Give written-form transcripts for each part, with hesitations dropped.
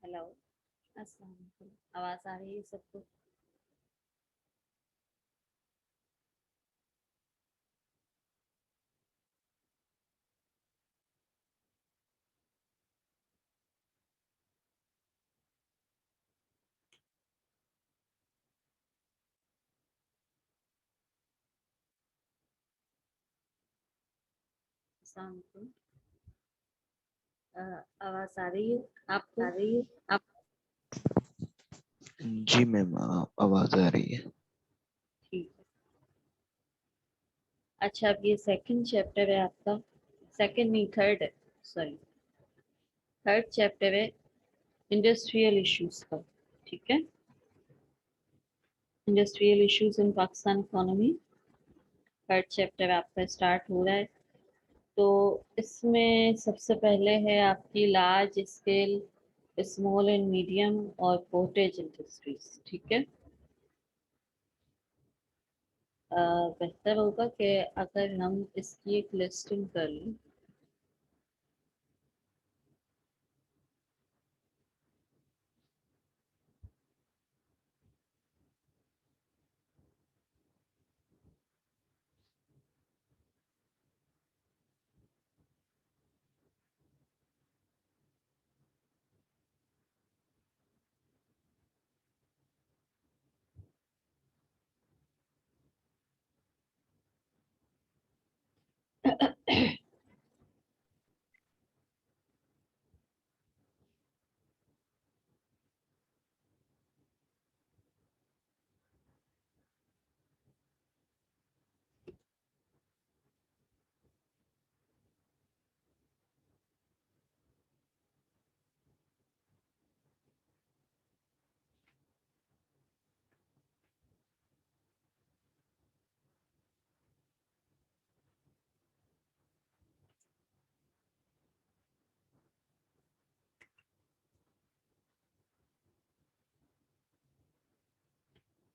Hello, अस्सलाम वालेकुम। आवाज़ आ रही है सबको? अस्सलाम वालेकुम। आवाज़ आ रही है आपको? आप जी मैम, आवाज आ रही है। ठीक है। अच्छा, अब ये सेकंड चैप्टर है आपका। सेकंड नहीं, थर्ड है। सॉरी, थर्ड चैप्टर है इंडस्ट्रियल इश्यूज का। ठीक है, industrial issues in Pakistan economy. Third chapter आपका स्टार्ट हो रहा है। तो इसमें सबसे पहले है आपकी large scale, small and medium और कॉटेज इंडस्ट्रीज। ठीक है। बेहतर होगा कि अगर हम इसकी एक लिस्टिंग कर लें।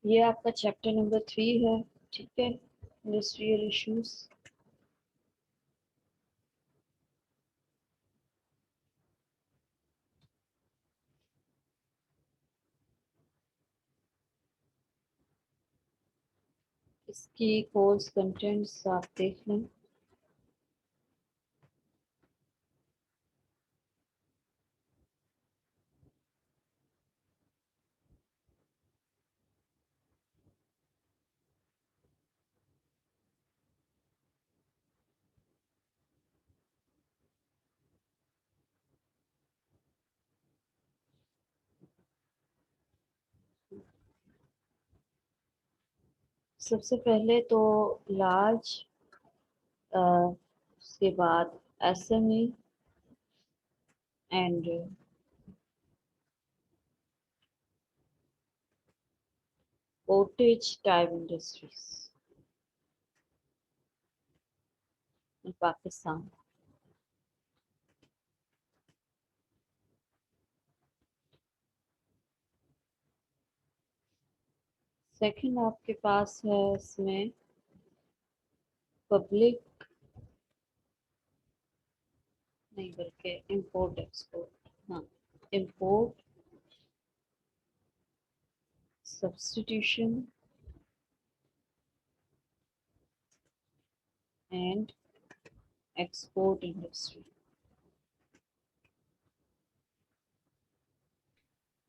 ये आपका चैप्टर नंबर 3 है। ठीक है, इंडस्ट्रियल इश्यूज। इसकी कोर्स कंटेंट्स आप देख लें। सबसे पहले तो लार्ज, उसके बाद SME and cottage type industries in Pakistan. Second आपके पास है इसमें पब्लिक, नहीं बल्कि इंपोर्ट एक्सपोर्ट। हाँ, import substitution and export industry.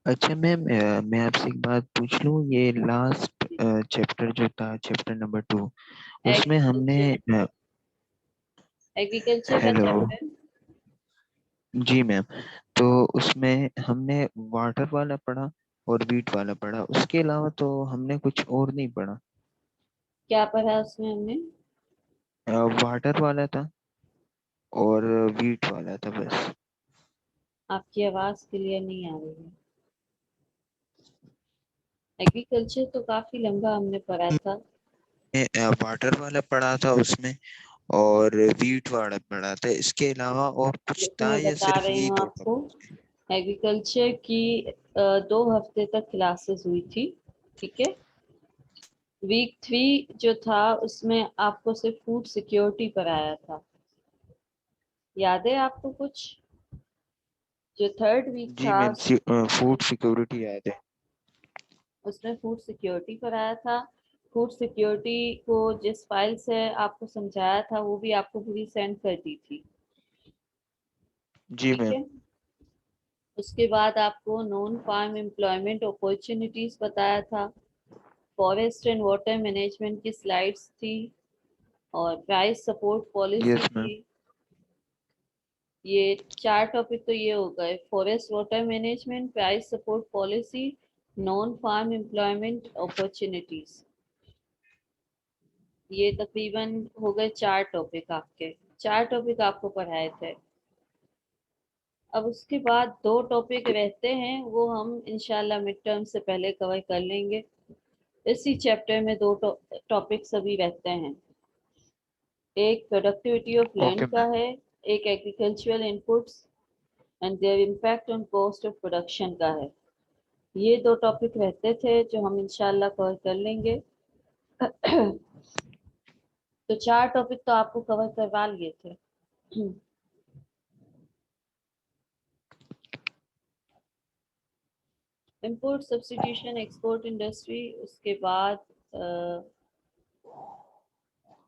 अच्छा मैम, मैं आपसे एक बात पूछ लूँ। ये लास्ट चैप्टर जो था, चैप्टर नंबर 2, उसमें हमने एग्रीकल्चर, एग्रीकल्चर का हेलो। चैप्टर। जी मैम, तो उसमें हमने वाटर वाला पढ़ा और वीट वाला पढ़ा, उसके अलावा तो हमने कुछ और नहीं पढ़ा। क्या पढ़ा उसमें हमने? वाटर वाला था और वीट वाला था बस। आपकी आवाज क्लियर नहीं आ रही है। एग्रीकल्चर तो काफी लंबा हमने पढ़ा था। वाटर वाला पढ़ा था उसमें, और वीट वाला पढ़ा था। इसके अलावा और कुछ देखो, था मैं या बता सिर्फ रही यही हूँ दो आपको। टॉपिक? एग्रीकल्चर की 2 हफ्ते तक क्लासेस हुई थी। ठीक है। वीक 3 जो था उसमें आपको सिर्फ फूड सिक्योरिटी पर आया था। याद है आपको कुछ जो थर्ड वीक जी था मैम, फूड सिक्योरिटी याद है। उसने फूड सिक्योरिटी कराया था। फूड सिक्योरिटी को जिस फाइल से आपको समझाया था वो भी आपको पूरी सेंड कर दी थी, जी ठीक मैम। है। उसके बाद आपको नॉन फार्म एम्प्लॉयमेंट अपॉर्चुनिटीज बताया था, फॉरेस्ट एंड वाटर मैनेजमेंट की स्लाइड्स थी, और price support policy yes ma'am. थी। ये चार टॉपिक तो ये हो गए, forest water management, price support policy, non farm employment opportunities. ये तकरीबन हो गए चार टॉपिक आपके, चार टॉपिक आपको पढ़ाए थे। अब उसके बाद दो टॉपिक रहते हैं, वो हम इंशाल्लाह मिड टर्म से पहले कवर कर लेंगे। इसी चैप्टर में दो टॉपिक्स अभी रहते हैं, एक प्रोडक्टिविटी ऑफ लैंड ओके का मैम। है, एक agricultural inputs and there impact on cost of production का है। ये दो टॉपिक रहते थे जो हम इंशाल्लाह कवर कर लेंगे। तो चार टॉपिक तो आपको कवर करवा लिए थे। इंपोर्ट सब्स्टिट्यूशन एक्सपोर्ट इंडस्ट्री, उसके बाद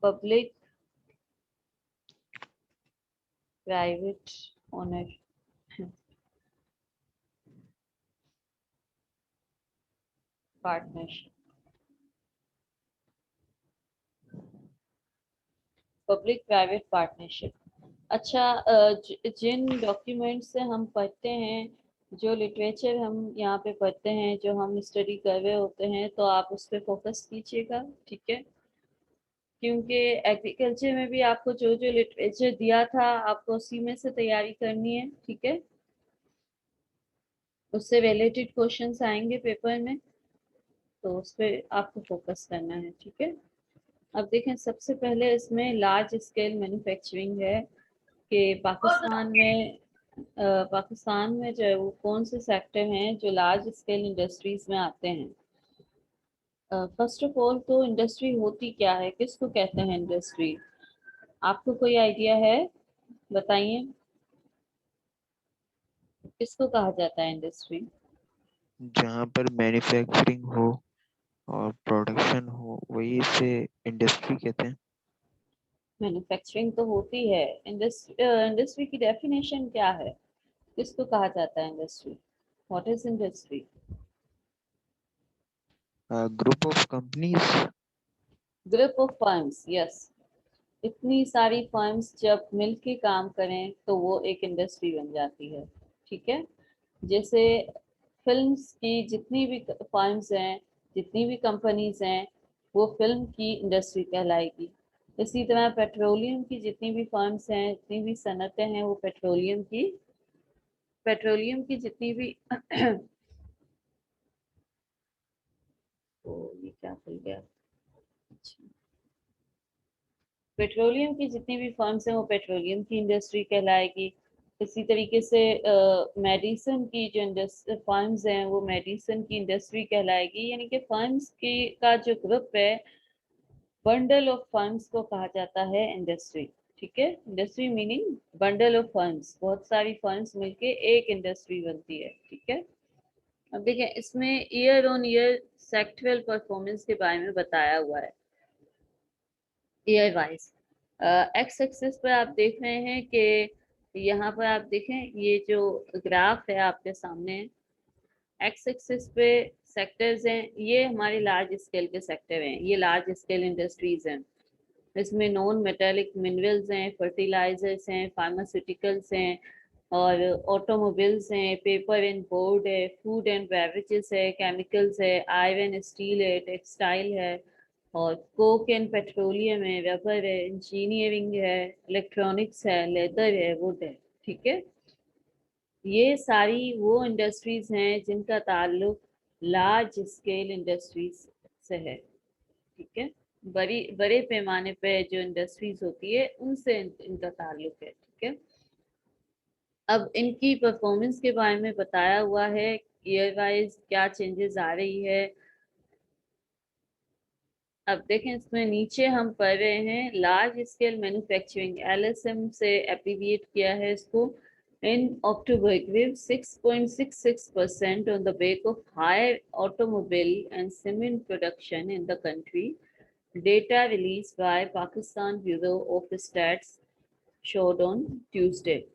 public private owner, partnership, public private partnership. अच्छा, जिन डॉक्यूमेंट से हम पढ़ते हैं, जो लिटरेचर हम यहाँ पे पढ़ते हैं, जो हम स्टडी कर रहे होते हैं, तो आप उस पर फोकस कीजिएगा, ठीक है। क्योंकि एग्रीकल्चर में भी आपको जो जो लिटरेचर दिया था आपको उसी में से तैयारी करनी है, ठीक है। उससे रिलेटेड क्वेश्चंस आएंगे पेपर में, तो उस पर आपको फोकस करना है, ठीक है। अब देखें, सबसे पहले इसमें लार्ज स्केल मैन्युफैक्चरिंग है कि पाकिस्तान में जो है वो कौन से सेक्टर हैं जो लार्ज स्केल इंडस्ट्रीज में आते हैं। फर्स्ट ऑफ ऑल तो इंडस्ट्री होती क्या है, किसको कहते हैं इंडस्ट्री, आपको कोई आइडिया है? बताइए, किसको कहा जाता है इंडस्ट्री? जहाँ पर मैन्युफैक्चरिंग हो और प्रोडक्शन हो वही से इंडस्ट्री कहते हैं। मैन्युफैक्चरिंग तो होती है, इंडस्ट्री की डेफिनेशन क्या है, किसको कहा जाता है industry? What is industry? Group of companies. Group of firms, yes. इतनी सारी फर्म्स जब मिलके काम करें तो वो एक इंडस्ट्री बन जाती है, ठीक है। जैसे फिल्म्स की जितनी भी फर्म्स हैं, जितनी भी कंपनीज हैं, वो फिल्म की इंडस्ट्री कहलाएगी। इसी तरह पेट्रोलियम की जितनी भी फर्म्स हैं, जितनी भी सनतें हैं, वो पेट्रोलियम की जितनी भी तो ये क्या भूल गया, अच्छा, पेट्रोलियम की जितनी भी फर्म्स हैं वो पेट्रोलियम की इंडस्ट्री कहलाएगी। इसी तरीके से मेडिसिन की जो फर्म्स हैं वो मेडिसिन की इंडस्ट्री कहलाएगी। यानी कि फर्म्स की का जो ग्रुप है, बंडल ऑफ फर्म्स को कहा जाता है इंडस्ट्री, ठीक है। Industry meaning bundle of firms, बहुत सारी फर्म्स मिलके एक इंडस्ट्री बनती है, ठीक है। अब देखें, इसमें year on year sectoral performance के बारे में बताया हुआ है, ईयर वाइज। एक्स एक्सिस पर आप देख रहे हैं कि यहाँ पर आप देखें, ये जो ग्राफ है आपके सामने, एक्स एक्सिस पे सेक्टर्स हैं, ये हमारे लार्ज स्केल के सेक्टर हैं, ये लार्ज स्केल इंडस्ट्रीज हैं। इसमें नॉन मेटेलिक मिनरल्स हैं, फर्टिलाइजर्स हैं, फार्मास्यूटिकल्स हैं, और ऑटोमोबाइल्स हैं, पेपर एंड बोर्ड है, फूड एंड बेवरेजेस है, केमिकल्स है, आयरन स्टील है, टेक्सटाइल है, और कोक एंड पेट्रोलियम है, रबर है, इंजीनियरिंग है, इलेक्ट्रॉनिक्स है, लेदर है, वुड है, ठीक है। ये सारी वो इंडस्ट्रीज हैं जिनका ताल्लुक लार्ज स्केल इंडस्ट्रीज से है, ठीक है। बड़ी बड़े पैमाने पे जो इंडस्ट्रीज होती है उनसे इनका ताल्लुक है, ठीक है। अब इनकी परफॉर्मेंस के बारे में बताया हुआ है, ईयर वाइज क्या चेंजेस आ रही है। अब देखें, इसमें नीचे हम पढ़ रहे हैं लार्ज स्केल मैन्युफैक्चरिंग, एलएसएम से एब्रीविएट किया है इसको, In October, grew 6.66% on the back of higher automobile and cement production in the country. Data released by Pakistan Bureau of Stats showed on Tuesday.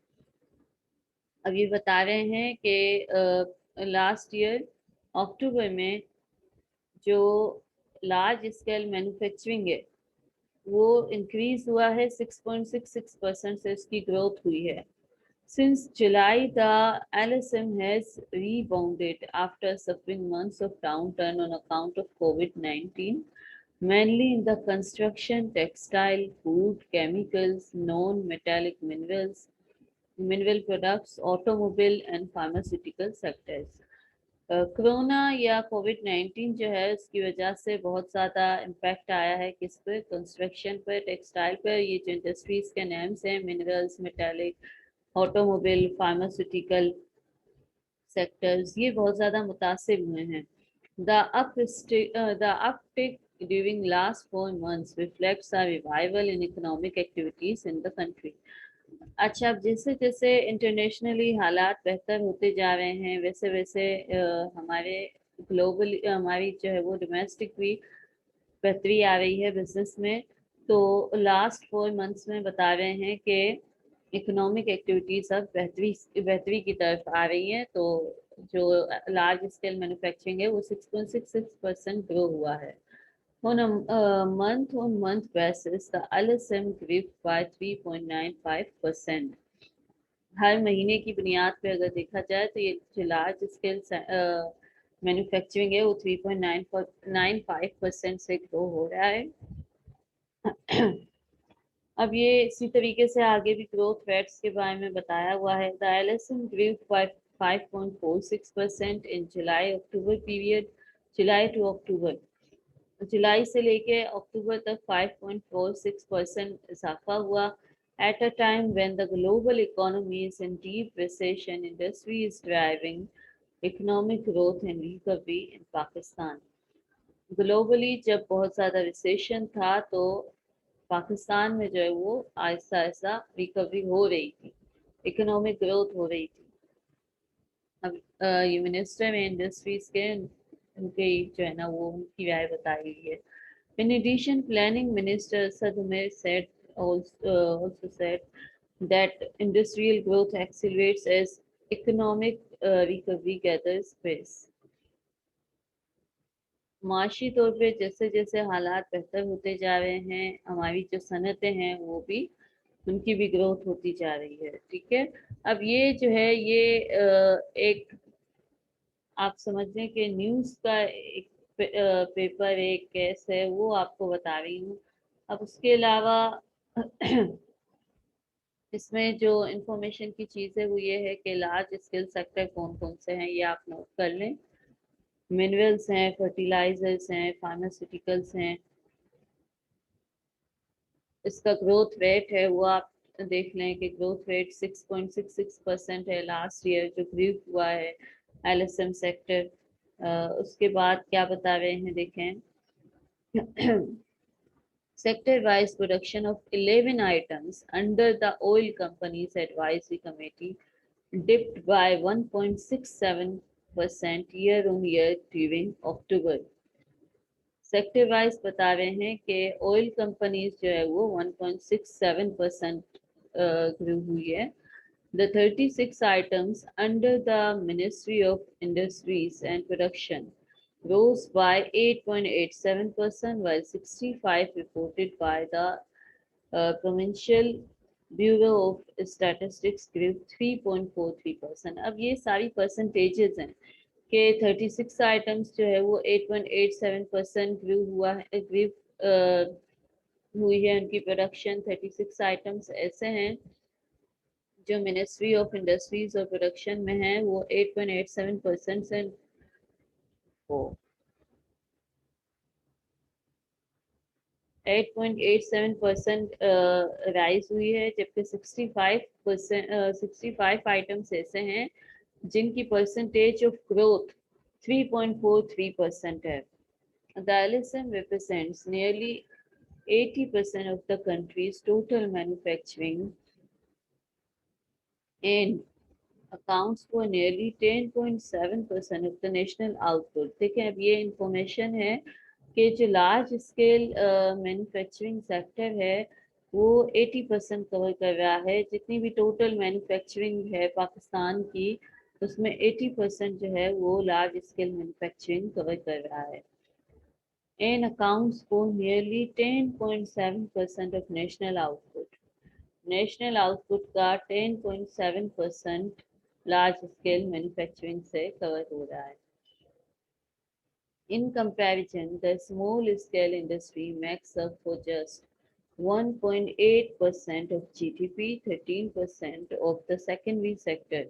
अब ये बता रहे हैं कि लास्ट ईयर अक्टूबर में जो लार्ज स्केल मैन्युफैक्चरिंग है वो इंक्रीज हुआ है 6.66% से इसकी ग्रोथ हुई है. Since July, the LSM has rebounded after suffering months of downturn on account of COVID-19, mainly in the construction, textile, food, chemicals, non-metallic minerals, mineral products, automobile and pharmaceutical sectors. Corona या कोविड-19 जो है उसकी वजह से बहुत ज़्यादा impact आया है किस पे, कंस्ट्रक्शन पर, टेक्सटाइल पर. ये जो इंडस्ट्रीज के नेम्स हैं, minerals, metallic, automobile, pharmaceutical sectors, ये बहुत ज़्यादा मुतासिर हुए हैं. The uptick during last 4 months reflects a revival in economic activities in the country. अच्छा, अब जैसे जैसे इंटरनेशनली हालात बेहतर होते जा रहे हैं वैसे वैसे हमारे ग्लोबल हमारी जो है वो डोमेस्टिक भी बेहतरी आ रही है बिजनेस में. तो लास्ट 4 मंथ्स में बता रहे हैं कि इकोनॉमिक एक्टिविटीज अब बेहतरी की तरफ आ रही हैं. तो जो लार्ज स्केल मैन्युफैक्चरिंग है वो 6.66% ग्रो हुआ है. On a month-on-month basis, the LSM grew by 3.95%. हर महीने की बुनियाद पे अगर देखा जाए तो ये जो लार्ज स्केल मैन्युफैक्चरिंग है वो 3.95% से ग्रो हो रहा है. अब ये इसी तरीके से आगे भी ग्रोथ रेट्स के बारे में बताया हुआ है. The LSM grew by 5.46% in July-October period. July to October, जुलाई से लेके अक्टूबर तक 5.46% इजाफा हुआ. At a time when the global economy is in deep recession, industry is driving economic growth and recovery in Pakistan. Globally जब बहुत ज़्यादा recession था तो पाकिस्तान में जो है वो आहिस्ता आहिस्ता रिकवरी हो रही थी, इकोनॉमिक ग्रोथ हो रही थी. अब ये मिनिस्टर में इंडस्ट्रीज के उनके जो है ना वो उनकी राय बताई गई है. In addition, Planning Minister Asad Umair said also said that industrial growth accelerates as economic recovery gathers pace. माशी तौर पे जैसे जैसे हालात बेहतर होते जा रहे हैं हमारी जो सनतें हैं वो भी उनकी भी ग्रोथ होती जा रही है. ठीक है, अब ये जो है ये एक आप समझ लें कि न्यूज़ का एक पेपर एक केस है वो आपको बता रही हूँ. अब उसके अलावा इसमें जो इंफॉर्मेशन की चीज़ है वो ये है कि लार्ज स्केल सेक्टर कौन कौन से हैं ये आप नोट कर लें. मिनरल्स हैं, फर्टिलाइजर्स हैं, फार्मास्यूटिकल्स हैं. इसका ग्रोथ रेट है वो आप देख लें कि ग्रोथ रेट 6.66% है लास्ट ईयर जो ग्रो हुआ है LSM सेक्टर. उसके बाद क्या बता रहे हैं देखें. Sector-wise production of 11 items under the oil companies advisory committee dipped by 1.67% year-on-year during October. Sector wise बता रहे हैं कि ऑयल कंपनीज जो है वो 1.67% ग्रो हुई है. The 36 items under the Ministry of Industries and Production rose by 8.87%, while 65 reported by the Provincial Bureau of Statistics grew 3.43%. अब ये सारी परसेंटेजेस हैं कि 36 आइटम्स जो है वो 8.87% ग्रू हुआ है, हुई है उनकी प्रोडक्शन. 36 आइटम्स ऐसे हैं जो मिनिस्ट्री ऑफ इंडस्ट्रीज और प्रोडक्शन में हैं वो 8.87% से 8.87% राइज हुई है, जबकि 65 आइटम्स ऐसे हैं जिनकी परसेंटेज ऑफ ग्रोथ 3.43% है. The LSM represents nearly 80% of the country's total manufacturing and accounts for nearly 10.7% of the national output। देखें अब ये इंफॉर्मेशन है कि जो लार्ज स्केल मैन्युफैक्चरिंग सेक्टर है वो 80% कवर कर रहा है। जितनी भी टोटल मैन्युफैक्चरिंग है पाकिस्तान की उसमें 80% जो है वो लार्ज स्केल मैन्युफैक्चरिंग कवर कर रहा है and accounts for nearly 10.7% of national output। National output का 10.7% लार्ज स्केल मैन्युफैक्चरिंग से कवर हो रहा है। In comparison, the small scale industry makes up for just 1.8% of GDP, 13% of the secondary sector।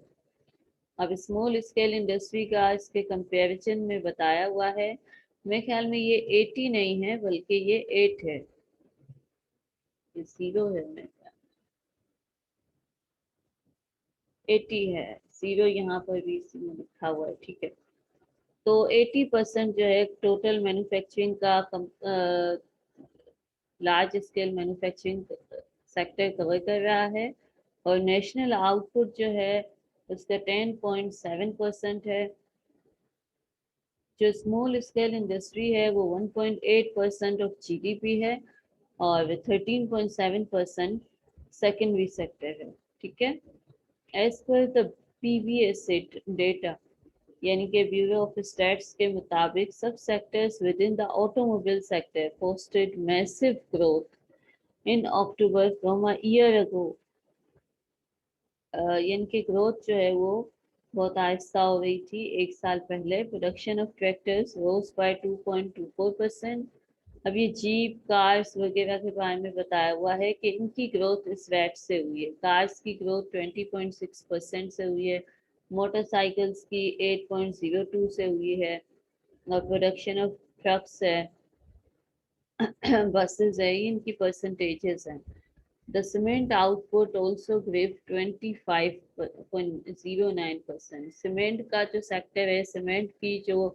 अब small scale industry का इसके comparison में बताया हुआ है, मेरे ख्याल में ये 80 नहीं है बल्कि ये 8 है, ये 0 है, मेरे ख्याल 80 है, 0 यहाँ पर भी इसी में लिखा हुआ है, ठीक है। तो 80% जो है टोटल मैन्युफैक्चरिंग का large scale manufacturing sector cover कर रहा है और नेशनल आउटपुट जो है उसका 10.7% है। जो स्मॉल स्केल इंडस्ट्री है वो 1.8% ऑफ जीडीपी है और 13.7% सेकेंडरी सेक्टर है, ठीक है। As per the PBS data यानी कि ब्यूरो ऑफ स्टैट्स के मुताबिक सब sectors with in the automobile sector posted massive growth in October from a year ago. यानी कि ग्रोथ जो है वो बहुत आहिस्ता हो रही थी एक साल पहले। Production of tractors rose by 2.24%। अब ये जीप कार्स वगैरह के बारे में बताया हुआ है कि इनकी ग्रोथ इस रेट से हुई है। कार्स की ग्रोथ 20.6% से हुई है, मोटरसाइकिल्स की 8.02 से हुई है और प्रोडक्शन ऑफ ट्रक्स है बसेस है, इनकी परसेंटेजेस हैं। The cement output also grew 25.09%। Cement का जो सेक्टर है, सीमेंट की जो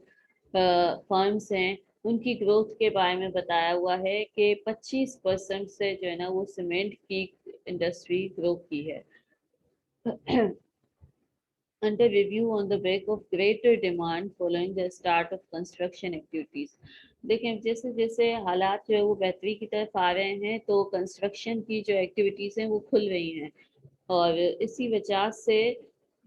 फर्म्स हैं उनकी ग्रोथ के बारे में बताया हुआ है कि 25% से जो है ना वो सीमेंट की इंडस्ट्री ग्रो की है। Under review on the back of greater demand following the start of construction activities। देखें जैसे जैसे हालात जो है वो बेहतरी की तरफ आ रहे हैं तो कंस्ट्रक्शन की जो एक्टिविटीज़ हैं वो खुल रही हैं और इसी वजह से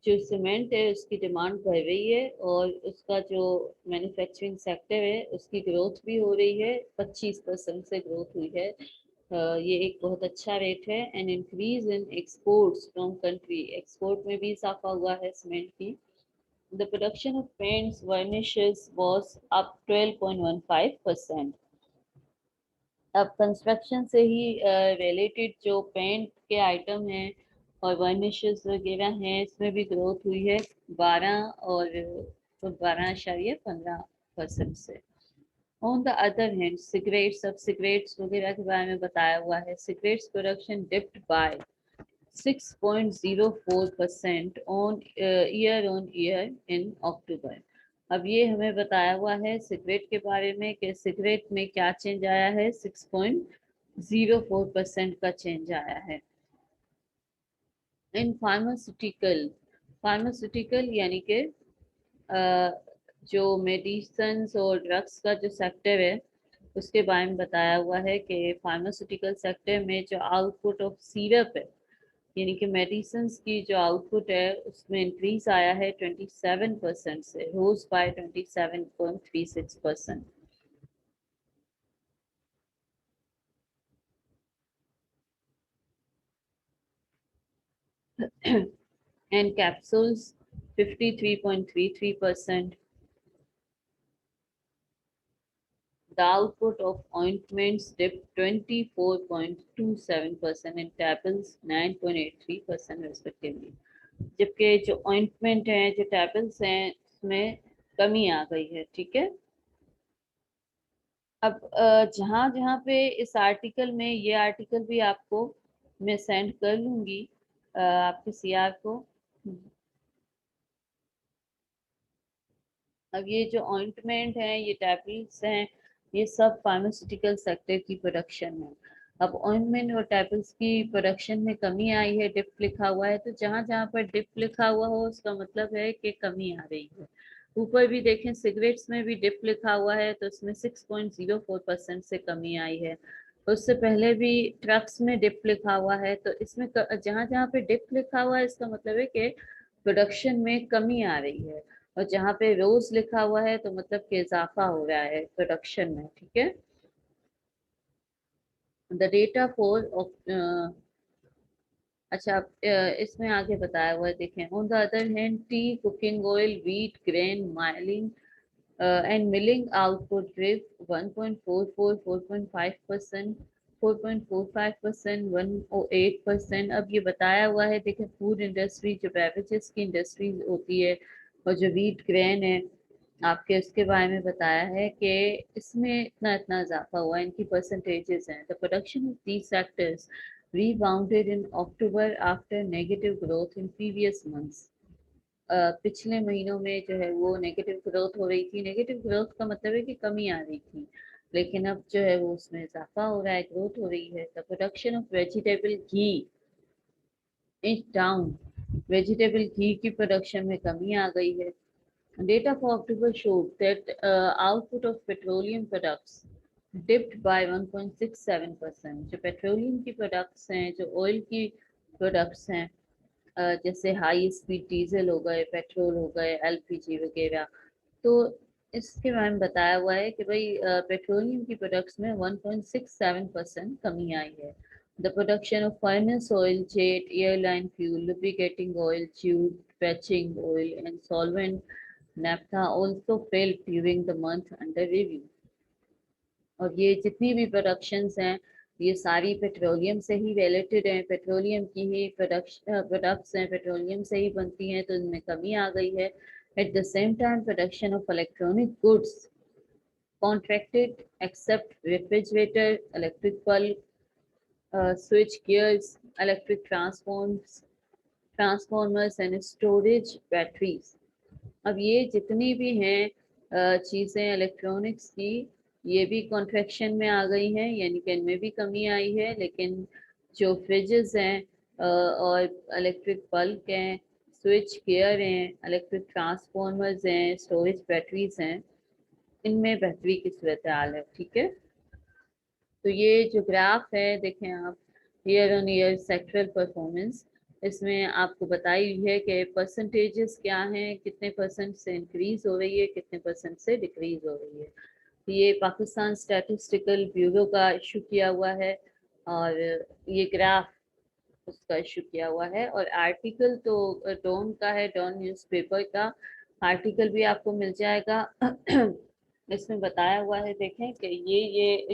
जो सीमेंट है उसकी डिमांड बढ़ रही है और उसका जो मैन्युफैक्चरिंग सेक्टर है उसकी ग्रोथ भी हो रही है, 25% से ग्रोथ हुई है। ये एक बहुत अच्छा रेट है। And increase in exports from country, export में भी इजाफा हुआ है सीमेंट की। The production of paints varnishes was up 12.15%। अब कंस्ट्रक्शन से ही रिलेटेड जो पेंट के आइटम हैं और वर्निशेस वगैरह हैं इसमें भी ग्रोथ हुई है 12.15% से। On the other hand cigarettes, अब सिगरेट्स वगैरह के बारे में बताया हुआ है। Cigarettes production dipped by 6.04% on year in October. अब ये हमें बताया हुआ है सिगरेट के बारे में कि सिगरेट में क्या चेंज आया है, 6.04% का चेंज आया है। इन फार्मास्यूटिकल, फार्मास्यूटिकल यानी कि जो मेडिसिन और ड्रग्स का जो सेक्टर है उसके बारे में बताया हुआ है कि फार्मास्यूटिकल सेक्टर में जो आउटपुट ऑफ सिरप है यानी कि मेडिसिन की जो आउटपुट है उसमें इंक्रीज आया है 27% से, रोज bye 27.36%। and capsules 53.33%। The output of ointments dipped 24.27% and tablets 9.83% respectively। जबकि जो ऑइंटमेंट हैं, जो टैबलेट्स हैं उसमें कमी आ गई है, ठीक है। अब जहाँ जहाँ पे इस आर्टिकल में, ये आर्टिकल भी आपको मैं सेंड कर लूँगी आपके सीआर को। अब ये जो ऑइंटमेंट हैं, ये टैबलेट्स हैं, ये सब फार्मास्यूटिकल सेक्टर की प्रोडक्शन है। अब ऑइंटमेंट और टैबलेट्स की प्रोडक्शन में कमी आई है, डिप लिखा हुआ है, तो जहां जहां पर डिप लिखा हुआ हो उसका मतलब है कि कमी आ रही है। ऊपर भी देखें, सिगरेट्स में भी डिप लिखा हुआ है तो उसमें 6.04% से कमी आई है। उससे पहले भी ट्रक्स में डिप लिखा हुआ है, तो इसमें जहां जहां पे डिप लिखा हुआ है इसका मतलब है कि प्रोडक्शन में कमी आ रही है, और जहाँ पे रोज लिखा हुआ है तो मतलब कि इजाफा हो रहा है प्रोडक्शन में। ठीक है, द डेटा फॉर अच्छा, इसमें आगे बताया हुआ है, देखें, on the other hand T, cooking oil, wheat grain, milling end milling output drift 1.44, 4.5%, 4.45%, 108%। अब ये बताया हुआ है, देखें, फूड इंडस्ट्री जो बेवरेजेस की इंडस्ट्री होती है और जो व्हीट ग्रेन है आपके, उसके बारे में बताया है कि इसमें इतना इतना इजाफा हुआ है, इनकी परसेंटेजेस हैं। The production of these sectors rebounded in October after negative growth in previous months। पिछले महीनों में जो है वो नेगेटिव ग्रोथ हो रही थी। नेगेटिव ग्रोथ का मतलब है कि कमी आ रही थी, लेकिन अब जो है वो उसमें इजाफा हो रहा है, ग्रोथ हो रही है। The production of vegetable ghee is down. Vegetable घी की प्रोडक्शन में कमी आ गई है। Data for October showed that output of petroleum products dipped by 1.67%। जो पेट्रोलियम की प्रोडक्ट्स हैं, जो ऑयल की प्रोडक्ट्स हैं, जैसे हाई स्पीड डीजल हो गए, पेट्रोल हो गए, एलपीजी वगैरह, तो इसके बारे में बताया हुआ है कि भाई पेट्रोलियम की प्रोडक्ट्स में 1.67% कमी आई है। The production of furnace oil, jet airline fuel, lubricating oil, tube patching oil and solvent naphtha also fell during the month under review। और ये जितनी भी प्रोडक्शंस हैं ये सारी पेट्रोलियम से ही रिलेटेड हैं, पेट्रोलियम की ही प्रोडक्ट्स हैं, पेट्रोलियम से ही बनती हैं, तो इनमें कमी आ गई है। At the same time production of electronic goods contracted except refrigerator, electric bulb, switch gears, electric transformers and storage batteries. अब ये जितनी भी हैं चीज़ें इलेक्ट्रॉनिक्स की, ये भी कॉन्ट्रैक्शन में आ गई हैं, यानी कि इनमें भी कमी आई है। लेकिन जो फ्रिजेस हैं और इलेक्ट्रिक बल्ब हैं, स्विच गियर हैं, इलेक्ट्रिक ट्रांसफॉर्मर्स हैं, स्टोरेज बैटरीज हैं, इनमें बेहतरी की सूरत हाल है। ठीक है, तो ये जो ग्राफ है देखें आप, year on year sectoral performance, इसमें आपको बताई हुई है कि परसेंटेजेस क्या हैं, कितने परसेंट से इंक्रीज हो रही है, कितने परसेंट से डिक्रीज हो रही है। तो ये पाकिस्तान स्टैटिस्टिकल ब्यूरो का इशू किया हुआ है, और ये ग्राफ उसका इशू किया हुआ है। और आर्टिकल तो डॉन का है, डॉन न्यूज़पेपर का आर्टिकल भी आपको मिल जाएगा। इसमें बताया हुआ है, देखें कि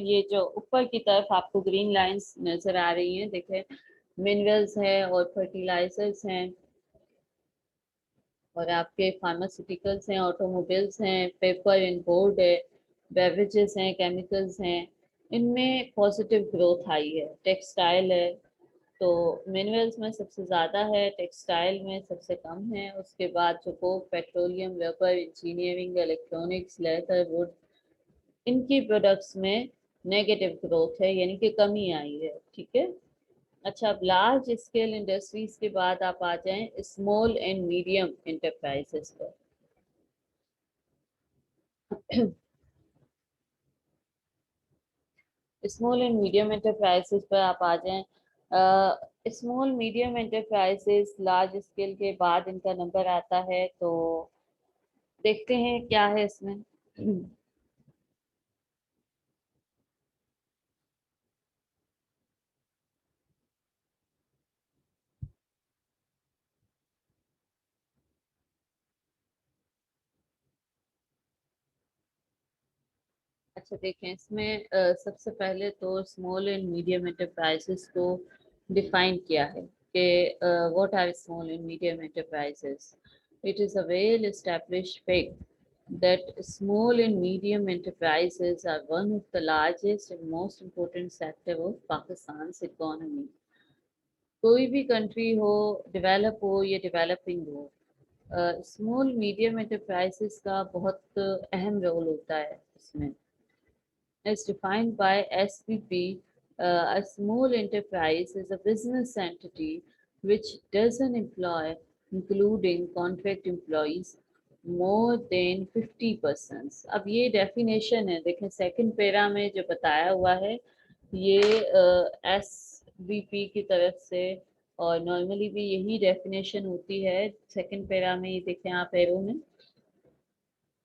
ये जो ऊपर की तरफ आपको ग्रीन लाइंस नजर आ रही हैं, देखें, मिनरल्स है और फर्टिलाइजर्स हैं, और आपके फार्मास्यूटिकल्स हैं, ऑटोमोबाइल्स हैं, पेपर एंड बोर्ड है, बेवरेजेस हैं, केमिकल्स हैं, इनमें पॉजिटिव ग्रोथ आई है। टेक्सटाइल है, तो मिनरल्स में सबसे ज़्यादा है, टेक्सटाइल में सबसे कम है, उसके बाद जो Coke, petroleum, rubber, engineering, electronics, leather, would, इनकी प्रोडक्ट्स में नेगेटिव ग्रोथ है, यानी कि कमी आई है। ठीक है, अच्छा, अब लार्ज स्केल इंडस्ट्रीज के बाद आप आ जाएं स्मॉल एंड मीडियम इंटरप्राइजेस पर। स्मॉल एंड मीडियम एंटरप्राइजेस पर आप आ जाएं। Small medium enterprises large scale के बाद इनका नंबर आता है, तो देखते हैं क्या है इसमें। अच्छा, देखें, इसमें सबसे पहले तो स्मॉल एंड मीडियम एंटरप्राइजेस को डिफाइन किया है कि what are small and medium enterprises. It is a well established fact that small and medium enterprises are one of the largest and most important sector of Pakistan's economy। कोई भी country हो, develop हो या developing हो, small medium enterprises का बहुत अहम role होता है इसमें। as defined by SPP A small enterprise is a business entity which doesn't employ, including contract employees, more than 50%. अब ये डेफिनेशन है, देखें सेकंड पैरा में जो बताया हुआ है ये SVP की तरफ से, और नॉर्मली भी यही डेफिनेशन होती है सेकंड पैरा में। ये देखें आप एरो में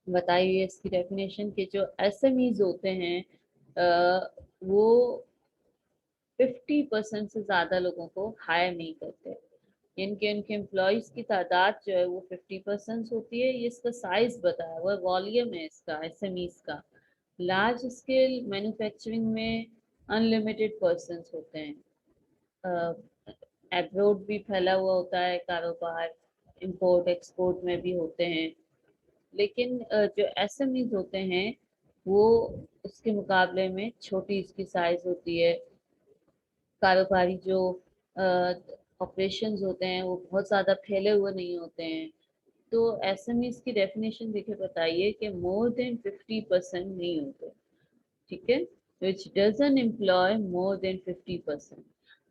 बताई हुई है इसकी डेफिनेशन कि जो SMEs होते हैं वो 50% से ज़्यादा लोगों को हायर नहीं करते। इनके उनके एम्प्लॉयज़ की तादाद जो है वो 50% होती है। ये इसका साइज बताया हुआ है, वॉल्यूम है इसका SMEs का। लार्ज स्केल मैन्युफैक्चरिंग में अनलिमिटेड पर्सन्स होते हैं। एब्रोड भी फैला हुआ होता है कारोबार, इंपोर्ट एक्सपोर्ट में भी होते हैं। लेकिन जो SMEs होते हैं वो उसके मुकाबले में छोटी इसकी साइज होती है। कारोबारी जो ऑपरेशंस होते हैं वो बहुत ज़्यादा फैले हुए नहीं होते हैं। तो SMEs की डेफिनेशन देखिए बताइए कि मोर देन 50% नहीं होते, ठीक है, विच डजन एम्प्लॉय मोर देन 50%,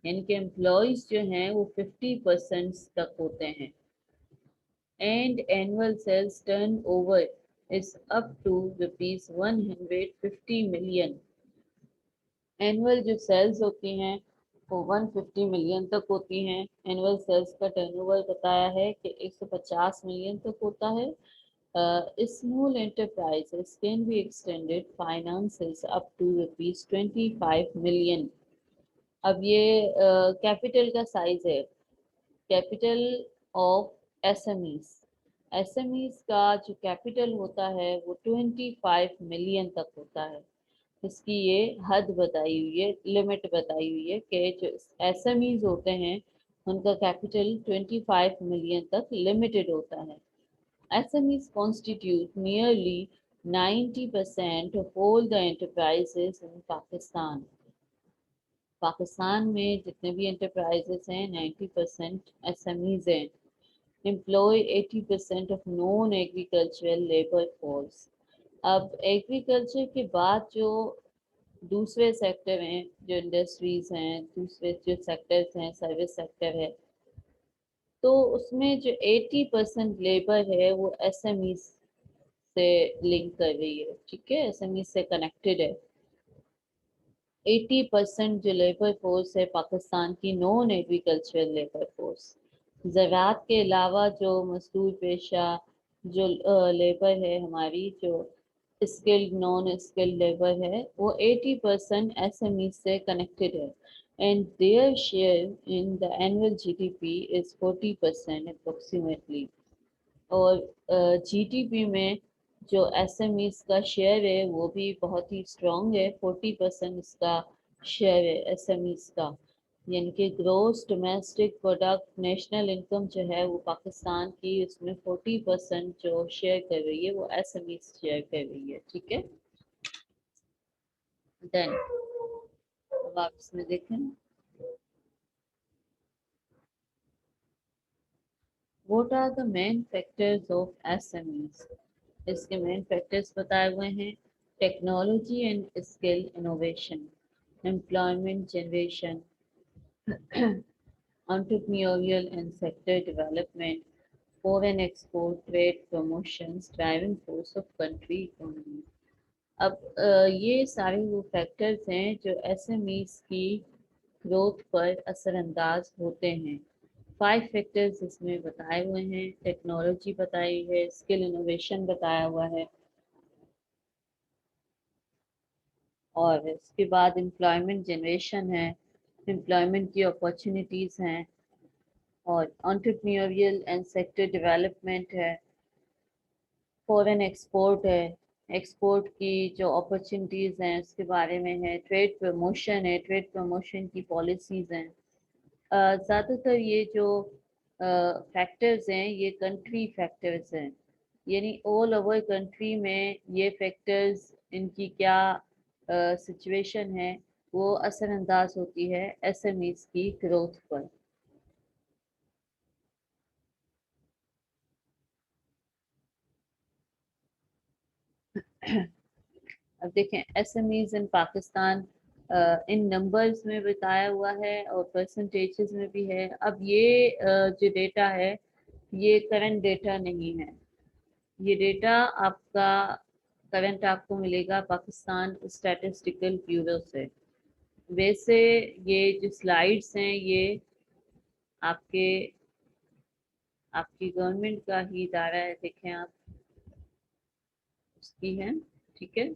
यानी कि एम्प्लॉयज जो हैं वो 50% तक होते हैं। And annual sales turn over is up to ₹150 million. Annual जो सेल्स होती हैं वो 150 मिलियन तक होती हैं। एनुअल सेल्स का टर्नओवर बताया है कि 150 मिलियन तक होता है। Small enterprises can be extended finances up to ₹25 million. अब ये कैपिटल का साइज है, कैपिटल ऑफ एसएमईज। एसएमईज का जो कैपिटल होता है वो 25 मिलियन तक होता है। इसकी ये हद बताई हुई है, लिमिट बताई हुई है कि जो SMEs होते हैं उनका कैपिटल 25 मिलियन तक लिमिटेड होता है। SMEs constitute nearly 90% of all the enterprises in Pakistan. Pakistan में जितने भी enterprises हैं 90% SMEs हैं। Employ 80% of non-agricultural labor force. अब एग्रीकल्चर के बाद जो दूसरे सेक्टर हैं, जो इंडस्ट्रीज हैं, दूसरे जो सेक्टर्स हैं, सर्विस सेक्टर है, तो उसमें जो 80% लेबर है वो SMEs से लिंक कर रही है, ठीक है, SMEs से कनेक्टेड है। 80% जो लेबर फोर्स है पाकिस्तान की नॉन एग्रीकल्चरल लेबर फोर्स, ज़राअत के अलावा जो मजदूर पेशा जो लेबर है हमारी, जो स्किल्ड नॉन स्किल्ड लेबर है, वो 80% SME से कनेक्टेड है। And their share in the annual GDP is 40% approximately. और GDP में जो SMEs का शेयर है वो भी बहुत ही स्ट्रॉन्ग है, 40% इसका शेयर है SMEs का। यानी कि gross domestic product national income जो है वो पाकिस्तान की, उसमें 40% जो शेयर कर रही है वो SMEs शेयर कर रही है, ठीक है। देन अब आप इसमें देखें what are the main factors of SMEs। इसके मेन फैक्टर्स बताए हुए हैं, technology and skill innovation, employment generation, entrepreneurial and sector development, foreign export, trade promotions, driving force of country economy। अब ये सारे वो फैक्टर्स हैं जो SMEs की ग्रोथ पर असरअंदाज होते हैं। 5 फैक्टर्स इसमें बताए हुए हैं, टेक्नोलॉजी बताई है, स्किल इनोवेशन बताया हुआ है, और इसके बाद एम्प्लॉयमेंट जनरेशन है, एम्प्लॉयमेंट की अपॉर्चुनिटीज़ हैं, और एंटरप्रेन्योरियल एंड सेक्टर डेवलपमेंट है, फॉरेन एक्सपोर्ट है, एक्सपोर्ट की जो अपॉर्चुनिटीज़ हैं उसके बारे में है, ट्रेड प्रमोशन है, ट्रेड प्रमोशन की पॉलिसीज़ हैं। ज़्यादातर ये जो फैक्टर्स हैं ये कंट्री फैक्टर्स हैं, यानी ऑल ओवर कंट्री में ये फैक्टर्स, इनकी क्या सिचुएशन है वो असरअंदाज होती है SMEs की ग्रोथ पर। अब देखें SMEs इन पाकिस्तान इन नंबर्स में बताया हुआ है और परसेंटेजेस में भी है। अब ये जो डेटा है ये करंट डेटा नहीं है, ये डेटा आपका करंट आपको मिलेगा पाकिस्तान स्टैटिस्टिकल ब्यूरो से। वैसे ये जो स्लाइड्स हैं ये आपके आपकी गवर्नमेंट का ही इदारा है, देखें आप उसकी है, ठीक है,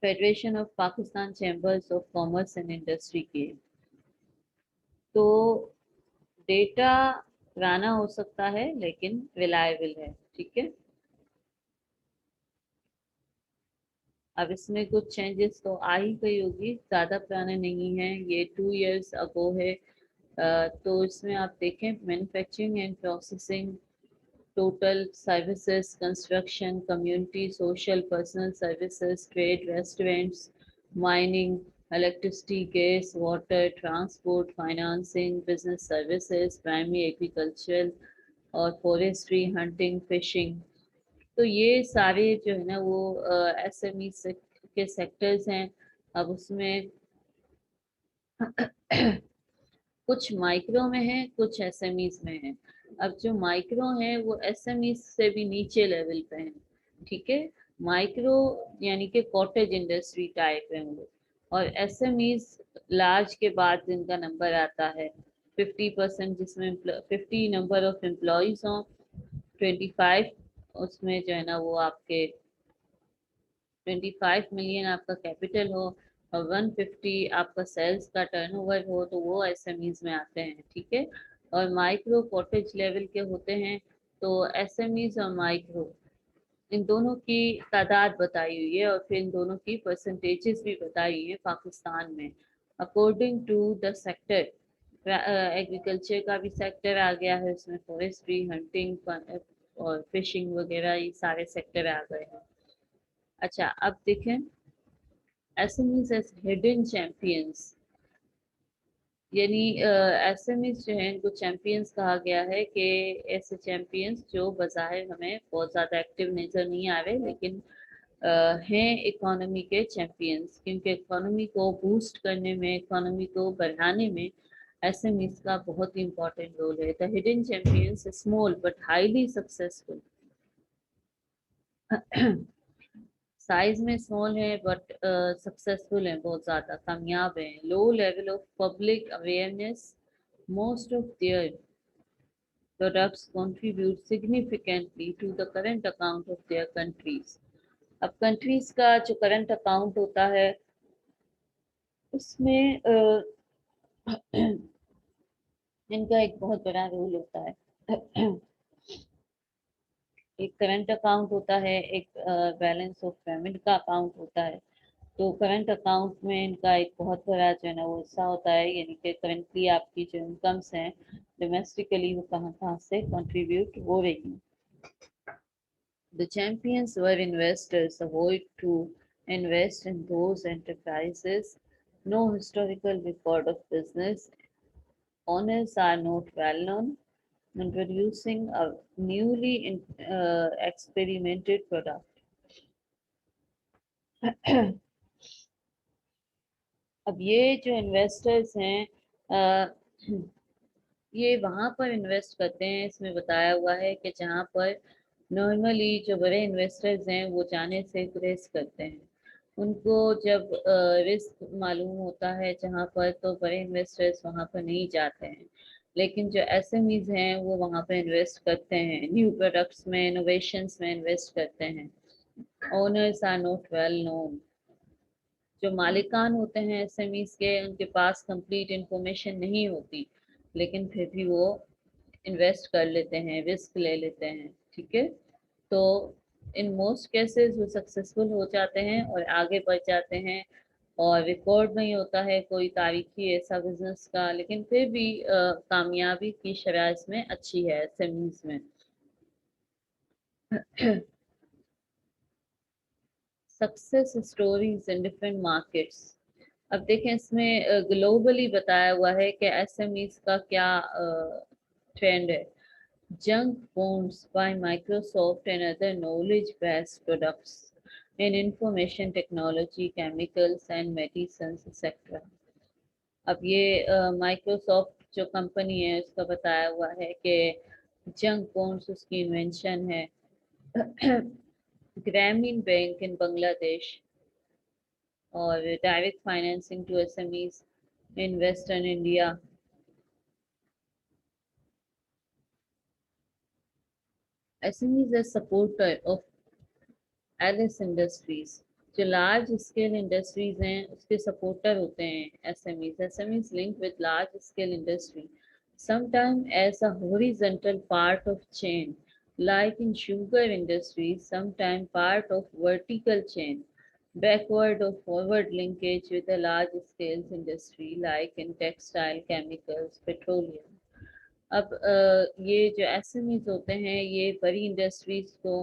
federation of Pakistan chambers of commerce and industry के। तो डेटा पुराना हो सकता है लेकिन रिलायबल है, ठीक है। अब इसमें कुछ चेंजेस तो आ ही गई होगी, ज़्यादा पुराना नहीं है, ये 2 years अगो है। तो इसमें आप देखें manufacturing and processing, total services, construction, community, social, personal services, trade, restaurants, mining, electricity, gas, water, transport, financing, business services, primary agricultural और फॉरेस्ट्री, हंटिंग, फिशिंग। तो ये सारे जो है ना वो एसएमई के सेक्टर्स हैं। अब उसमें कुछ माइक्रो में है, कुछ एसएमईज में है। अब जो माइक्रो हैं वो एसएमईज से भी नीचे लेवल पे हैं, ठीक है। माइक्रो यानी कि कॉटेज इंडस्ट्री टाइप है वो, और एसएमईज लार्ज के बाद जिनका नंबर आता है 50%, जिसमें 50 नंबर ऑफ एम्प्लॉयज हों, 25 उसमें जो है ना वो आपके 25 मिलियन आपका कैपिटल हो और 150 आपका सेल्स का टर्नओवर हो, तो वो एसएमईज में आते हैं, ठीक है। और माइक्रो कॉटेज लेवल के होते हैं। तो एसएमईज और माइक्रो इन दोनों की तादाद बताई हुई है और फिर इन दोनों की परसेंटेजेस भी बताई हुई है पाकिस्तान में according to the sector. Agriculture का भी सेक्टर आ गया है उसमें, फॉरेस्ट्री, हंटिंग और फिशिंग वगैरह ये सारे सेक्टर आ गए हैं। अच्छा, अब देखें एसएमईज एज हिडन चैंपियंस, यानी एसएमईज जो हैं इनको चैंपियंस कहा गया है कि ऐसे चैंपियंस जो बाज़ाहिर हमें बहुत ज़्यादा एक्टिव नज़र नहीं आ रहे लेकिन हैं इकोनॉमी के चैंपियंस, क्योंकि इकोनॉमी को बूस्ट करने में, इकोनॉमी को बढ़ाने में एसएमईज का बहुत ही इंपॉर्टेंट रोल है। The hidden champions small but highly successful, size में स्मॉल है बट सक्सेसफुल है, बहुत ज़्यादा कामयाब है। Low level of public awareness, most of their products contribute significantly to the current account of their countries. अब countries का जो करंट अकाउंट होता है उसमें इनका एक बहुत बड़ा रोल होता है। एक करंट अकाउंट होता है, एक बैलेंस ऑफ पेमेंट का अकाउंट होता है। तो करंट अकाउंट में इनका एक बहुत बड़ा जो है ना वो हिस्सा होता है, यानी कि करंटली आपकी जो इनकम्स हैं डोमेस्टिकली वो कहाँ कहाँ से कंट्रीब्यूट हो रही हैं। The champions were investors avoid to invest in those enterprises. No historical record of business. Owners are not well known. Introducing a newly experimented product. अब ये जो इन्वेस्टर्स हैं ये वहाँ पर इन्वेस्ट करते हैं, इसमें बताया हुआ है कि जहाँ पर नॉर्मली जो बड़े इन्वेस्टर्स हैं वो जाने से गुरेज करते हैं। उनको जब रिस्क मालूम होता है जहाँ पर, तो बड़े इन्वेस्टर्स वहाँ पर नहीं जाते हैं। लेकिन जो एसएमईज हैं वो वहाँ पर इन्वेस्ट करते हैं, न्यू प्रोडक्ट्स में, इनोवेशंस में इन्वेस्ट करते हैं। Owners are not well known, जो मालिकान होते हैं एसएमईज के उनके पास कंप्लीट इंफॉर्मेशन नहीं होती, लेकिन फिर भी वो इन्वेस्ट कर लेते हैं, रिस्क ले लेते हैं, ठीक है। तो इन मोस्ट केसेस वो सक्सेसफुल हो जाते हैं और आगे बढ़ जाते हैं, और रिकॉर्ड नहीं होता है कोई तारीखी ऐसा बिजनेस का, लेकिन फिर भी कामयाबी की शरह इसमें अच्छी है एसएमईज में। Success stories in different markets. अब देखें इसमें ग्लोबली बताया हुआ है कि एसएमईज का क्या ट्रेंड है। Junk phones bye Microsoft and other knowledge based products, in information technology, chemicals and medicines etc. अब ये माइक्रोसॉफ्ट जो कंपनी है उसका बताया हुआ है कि जंग बॉन्ड्स उसकी इन्वेंशन है। ग्रामीण बैंक इन बांग्लादेश और direct financing to SMEs in western India. SMEs are supporter of allies industries. जो लार्ज स्केल इंडस्ट्रीज हैं उसके सपोर्टर होते हैं SMEs. SMEs link with large scale industry sometimes as a horizontal part of chain like in sugar industry, sometimes part of vertical chain backward or forward linkage with a large scale industry like in textile, chemicals, petroleum। अब ये जो SMEs होते हैं ये बड़ी industries को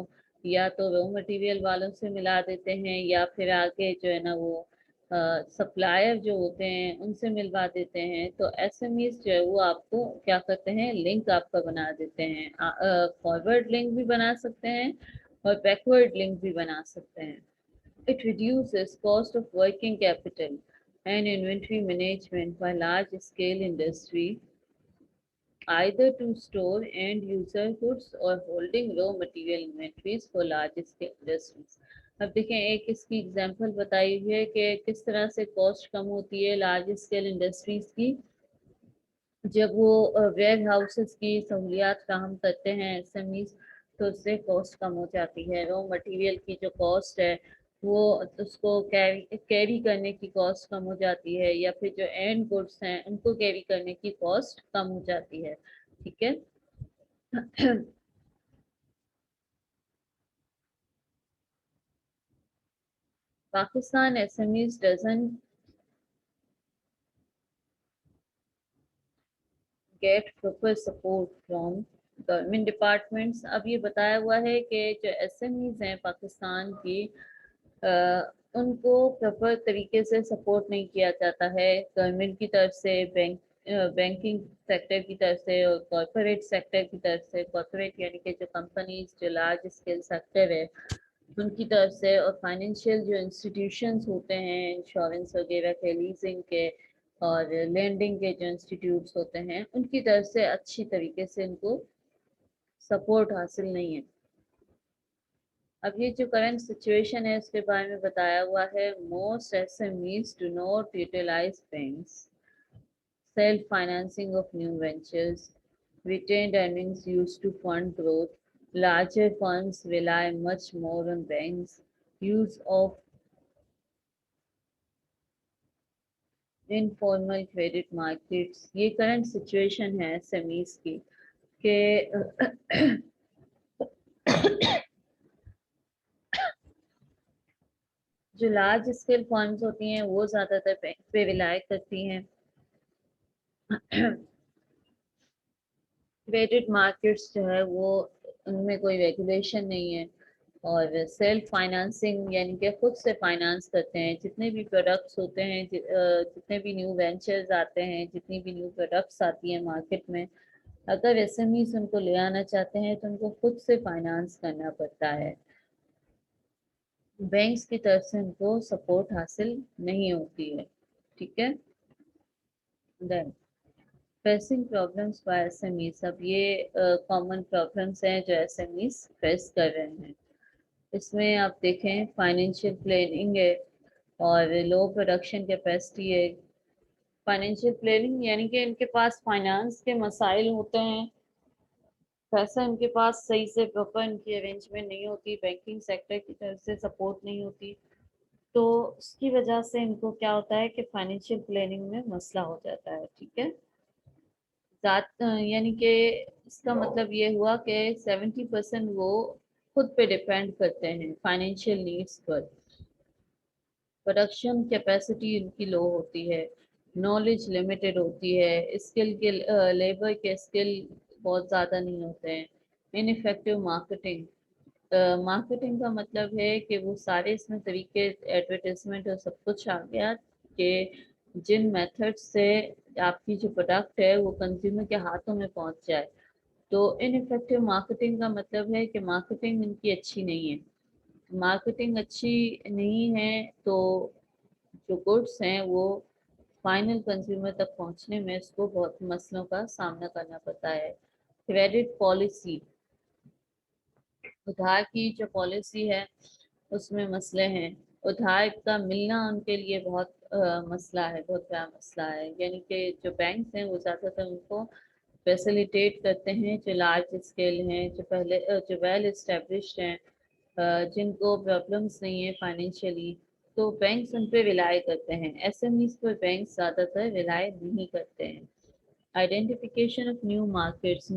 या तो रॉ मटेरियल वालों से मिला देते हैं या फिर आगे जो है ना वो सप्लायर जो होते हैं उनसे मिलवा देते हैं। तो एसएमईज जो है वो आपको क्या करते हैं, लिंक आपका बना देते हैं। फॉरवर्ड लिंक भी बना सकते हैं और बैकवर्ड लिंक भी बना सकते हैं। It reduces cost of working capital and inventory management for large scale industry either to store end user goods or holding raw material inventories for large scale industries। अब देखें एक इसकी एग्जांपल बताई हुई है कि किस तरह से कॉस्ट कम होती है लार्ज स्केल इंडस्ट्रीज की जब वो वेयर हाउसेस की सहूलियात फ्राहम करते हैं एसएमईज, तो उससे कॉस्ट कम हो जाती है। रॉ मटेरियल की जो कॉस्ट है वो उसको कैरी करने की कॉस्ट कम हो जाती है या फिर जो एंड गुड्स हैं उनको कैरी करने की कॉस्ट कम हो जाती है। ठीक है। Pakistan SMEs doesn't get proper support from government departments. अब ये बताया हुआ है कि जो एसएमईज हैं पाकिस्तान की उनको प्रॉपर तरीके से सपोर्ट नहीं किया जाता है गवर्नमेंट की तरफ से, बैंकिंग सेक्टर की तरफ से और कॉरपोरेट सेक्टर की तरफ से। कॉरपोरेट यानी कि जो कंपनीज जो लार्ज स्केल सेक्टर है उनकी तरफ से, और फाइनेंशियल जो इंस्टीट्यूशंस होते हैं इंश्योरेंस वगैरह के, लीजिंग के और लेंडिंग के जो इंस्टीट्यूट्स होते हैं उनकी तरफ से अच्छी तरीके से इनको सपोर्ट हासिल नहीं है। अब ये जो करंट सिचुएशन है उसके बारे में बताया हुआ है। Most SMEs do not utilize banks, self financing of new ventures, retained earnings used to fund growth. Larger funds rely much more on banks' use of informal credit markets. ये current situation है SMEs की कि जो large scale firms होती हैं वो ज़्यादातर bank पे रिलाय करती हैं। क्रेडिट मार्केट्स जो है वो उनमें कोई रेगुलेशन नहीं है और सेल्फ फाइनेंसिंग यानी कि खुद से फाइनेंस करते हैं। जितने भी प्रोडक्ट्स होते हैं जितने भी न्यू वेंचर्स आते हैं, जितनी भी न्यू प्रोडक्ट्स आती हैं मार्केट में, अगर एसएमईज उनको ले आना चाहते हैं तो उनको खुद से फाइनेंस करना पड़ता है। बैंक्स की तरफ से उनको सपोर्ट हासिल नहीं होती है। ठीक है। Then facing problems by SMEs. अब ये कॉमन प्रॉब्लम्स हैं जो एसएमईज फेस कर रहे हैं। इसमें आप देखें फाइनेंशियल प्लानिंग है और लो प्रोडक्शन कैपेसिटी है। फाइनेंशियल प्लानिंग यानी कि इनके पास फाइनेंस के मसाइल होते हैं, पैसा इनके पास सही से प्रॉपर इनकी अरेंजमेंट नहीं होती, बैंकिंग सेक्टर की तरफ से सपोर्ट नहीं होती, तो उसकी वजह से इनको क्या होता है कि फाइनेंशियल प्लानिंग में मसला हो जाता है। ठीक है। यानी कि इसका मतलब ये हुआ कि 70% वो खुद पे डिपेंड करते हैं फाइनेंशियल नीड्स पर। प्रोडक्शन कैपेसिटी इनकी लो होती है, नॉलेज लिमिटेड होती है, स्किल के लेबर के स्किल बहुत ज़्यादा नहीं होते हैं। Ineffective marketing. मार्केटिंग का मतलब है कि वो सारे इसमें तरीके, एडवर्टाइजमेंट और सब कुछ आ गया कि जिन मेथड से आपकी जो प्रोडक्ट है वो कंज्यूमर के हाथों में पहुंच जाए। तो इनइफेक्टिव मार्केटिंग का मतलब है कि मार्केटिंग इनकी अच्छी नहीं है। मार्केटिंग अच्छी नहीं है तो जो गुड्स हैं वो फाइनल कंज्यूमर तक पहुंचने में इसको बहुत मसलों का सामना करना पड़ता है। क्रेडिट पॉलिसी, उधार की जो पॉलिसी है उसमें मसले हैं। उधार का मिलना उनके लिए बहुत मसला है, बहुत बड़ा मसला है। यानी कि जो बैंक हैं वो ज़्यादातर उनको फैसिलिटेट करते हैं जो लार्ज स्केल हैं, जो पहले जो वेल इस्टेब्लिश्ड हैं, जिनको प्रॉब्लम्स नहीं है फाइनेंशियली, तो बैंक्स उन पे रिलाय करते हैं। एसएमईज पर बैंक ज़्यादातर रिलाय नहीं करते हैं। आइडेंटिफिकेशन ऑफ न्यू मार्केट्स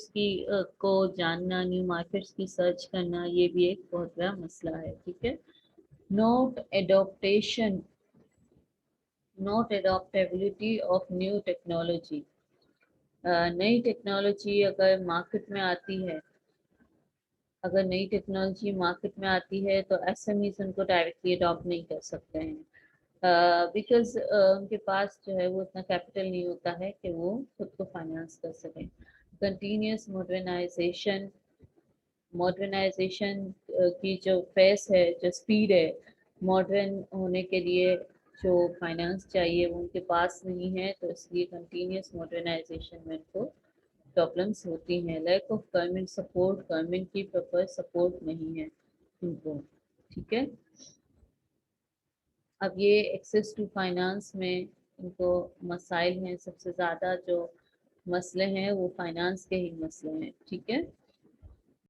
की को जानना, न्यू मार्केट्स की सर्च करना, ये भी एक बहुत बड़ा मसला है। ठीक है। Not adoption, not adoptability of new technology. नई टेक्नोलॉजी अगर मार्केट में आती है, अगर नई टेक्नोलॉजी मार्केट में आती है तो एसएमईज उनको डायरेक्टली अडॉप्ट नहीं कर सकते हैं, बिकॉज उनके पास जो है वो इतना कैपिटल नहीं होता है कि वो खुद को फाइनेंस कर सकें। कंटिन्यूस मॉडर्नाइजेशन, मॉडर्नाइजेशन की जो फेस है, जो स्पीड है मॉडर्न होने के लिए, जो फाइनेंस चाहिए वो उनके पास नहीं है, तो इसलिए कंटिन्यूस मॉडर्नाइजेशन में उनको प्रॉब्लम्स होती हैं। Lack of government support, government की प्रॉपर सपोर्ट नहीं है उनको। ठीक है। अब ये एक्सेस टू फाइनेंस में इनको मसाइल हैं, सबसे ज़्यादा जो मसले हैं वो फाइनेंस के ही मसले हैं। ठीक है।